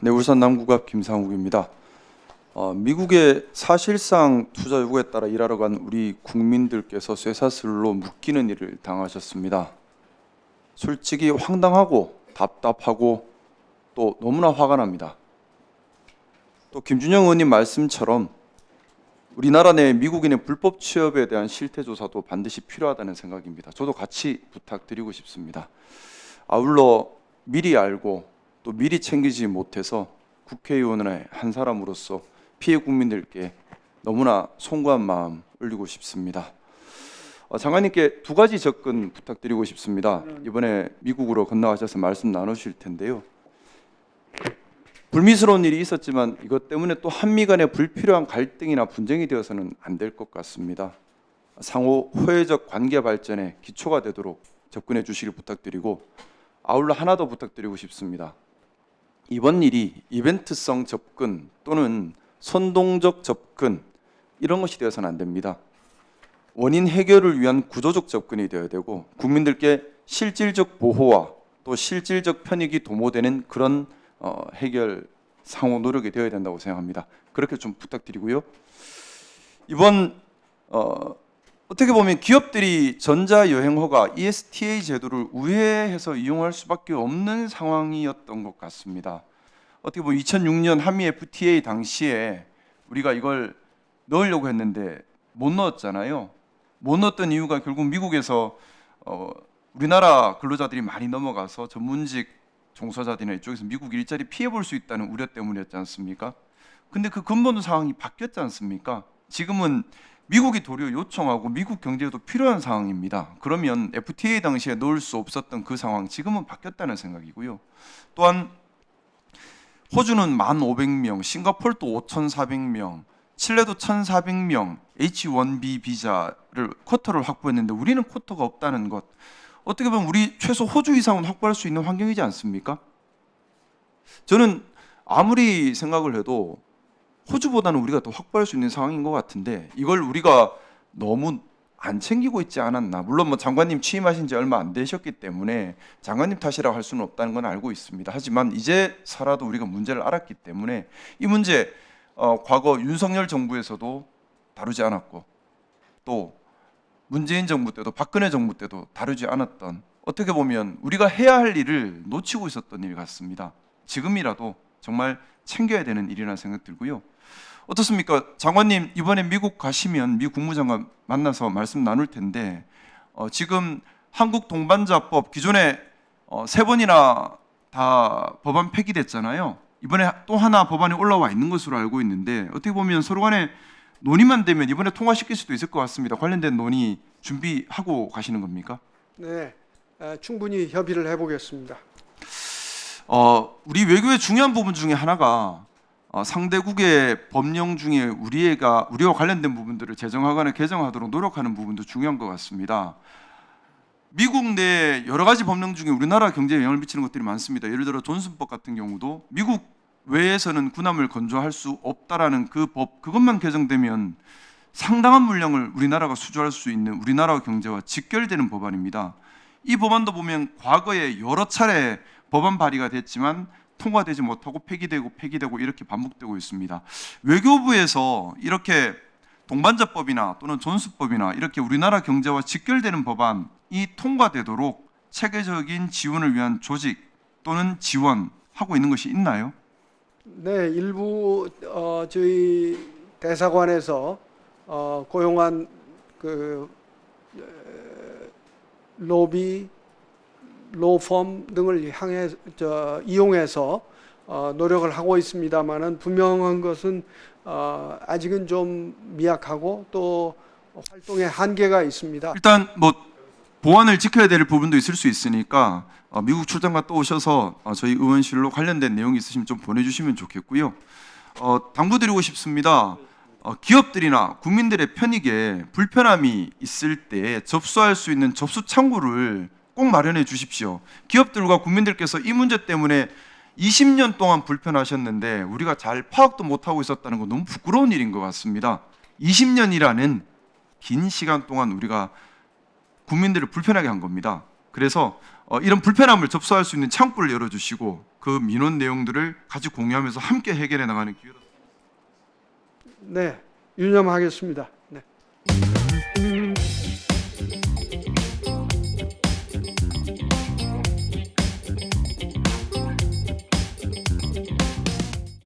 네, 울산 남구갑 김상욱입니다. 미국의 사실상 투자 요구에 따라 일하러 간 우리 국민들께서 쇠사슬로 묶이는 일을 당하셨습니다. 솔직히 황당하고 답답하고 또 너무나 화가 납니다. 또 김준영 의원님 말씀처럼 우리나라 내 미국인의 불법 취업에 대한 실태 조사도 반드시 필요하다는 생각입니다. 저도 같이 부탁드리고 싶습니다. 아울러 미리 알고 또 미리 챙기지 못해서 국회의원의 한 사람으로서 피해 국민들께 너무나 송구한 마음 올리고 싶습니다. 장관님께 두 가지 접근 부탁드리고 싶습니다. 이번에 미국으로 건너가셔서 말씀 나누실 텐데요. 불미스러운 일이 있었지만 이것 때문에 또 한미 간의 불필요한 갈등이나 분쟁이 되어서는 안 될 것 같습니다. 상호 호혜적 관계 발전에 기초가 되도록 접근해 주시길 부탁드리고, 아울러 하나 더 부탁드리고 싶습니다. 이번 일이 이벤트성 접근 또는 선동적 접근 이런 것이 되어서는 안 됩니다. 원인 해결을 위한 구조적 접근이 되어야 되고, 국민들께 실질적 보호와 또 실질적 편익이 도모되는 그런 해결 상호 노력이 되어야 된다고 생각합니다. 그렇게 좀 부탁드리고요. 이번 어떻게 보면 기업들이 전자여행허가 ESTA 제도를 우회해서 이용할 수밖에 없는 상황이었던 것 같습니다. 어떻게 보면 2006년 한미 FTA 당시에 우리가 이걸 넣으려고 했는데 못 넣었잖아요. 못 넣었던 이유가 결국 미국에서 우리나라 근로자들이 많이 넘어가서 전문직 종사자들이나 이쪽에서 미국 일자리 피해 볼 수 있다는 우려 때문이었지 않습니까? 근데 그 근본 상황이 바뀌었지 않습니까? 지금은 미국이 도리어 요청하고 미국 경제에도 필요한 상황입니다. 그러면 FTA 당시에 넣을 수 없었던 그 상황 지금은 바뀌었다는 생각이고요. 또한 호주는 1,500명, 싱가포르도 5,400명, 칠레도 1,400명 H1B 비자를 쿼터를 확보했는데 우리는 쿼터가 없다는 것. 어떻게 보면 우리 최소 호주 이상은 확보할 수 있는 환경이지 않습니까? 저는 아무리 생각을 해도 호주보다는 우리가 더 확보할 수 있는 상황인 것 같은데 이걸 우리가 너무 안 챙기고 있지 않았나. 물론 뭐 장관님 취임하신 지 얼마 안 되셨기 때문에 장관님 탓이라고 할 수는 없다는 건 알고 있습니다. 하지만 이제 살아도 우리가 문제를 알았기 때문에 이 문제 과거 윤석열 정부에서도 다루지 않았고 또 문재인 정부 때도 박근혜 정부 때도 다루지 않았던, 어떻게 보면 우리가 해야 할 일을 놓치고 있었던 일 같습니다. 지금이라도 정말 챙겨야 되는 일이라는 생각 들고요. 어떻습니까? 장관님 이번에 미국 가시면 미 국무장관 만나서 말씀 나눌 텐데 지금 한국 동반자법 기존에 3번이나 다 법안 폐기됐잖아요. 이번에 또 하나 법안이 올라와 있는 것으로 알고 있는데 어떻게 보면 서로 간에 논의만 되면 이번에 통과시킬 수도 있을 것 같습니다. 관련된 논의 준비하고 가시는 겁니까? 네, 충분히 협의를 해보겠습니다. 우리 외교의 중요한 부분 중에 하나가 상대국의 법령 중에 우리와 관련된 부분들을 제정하거나 개정하도록 노력하는 부분도 중요한 것 같습니다. 미국 내 여러 가지 법령 중에 우리나라 경제에 영향을 미치는 것들이 많습니다. 예를 들어 존슨법 같은 경우도 미국 외에서는 군함을 건조할 수 없다라는 그 법, 그것만 개정되면 상당한 물량을 우리나라가 수주할 수 있는 우리나라 경제와 직결되는 법안입니다. 이 법안도 보면 과거에 여러 차례 법안 발의가 됐지만 통과되지 못하고 폐기되고 이렇게 반복되고 있습니다. 외교부에서 이렇게 동반자법이나 또는 존슨법이나 이렇게 우리나라 경제와 직결되는 법안이 통과되도록 체계적인 지원을 위한 조직 또는 지원하고 있는 것이 있나요? 네, 일부 저희 대사관에서 고용한 그 로비, 로펌 등을 이용해서 노력을 하고 있습니다만은 분명한 것은 아직은 좀 미약하고 또 활동의 한계가 있습니다. 일단 뭐 보안을 지켜야 될 부분도 있을 수 있으니까 미국 출장 갔다 오셔서 저희 의원실로 관련된 내용이 있으시면 좀 보내주시면 좋겠고요. 당부드리고 싶습니다. 기업들이나 국민들의 편익에 불편함이 있을 때 접수할 수 있는 접수 창구를 꼭 마련해 주십시오. 기업들과 국민들께서 이 문제 때문에 20년 동안 불편하셨는데 우리가 잘 파악도 못하고 있었다는 건 너무 부끄러운 일인 것 같습니다. 20년이라는 긴 시간 동안 우리가 국민들을 불편하게 한 겁니다. 그래서 이런 불편함을 접수할 수 있는 창구를 열어주시고 그 민원 내용들을 같이 공유하면서 함께 해결해 나가는 기회로. 네, 유념하겠습니다.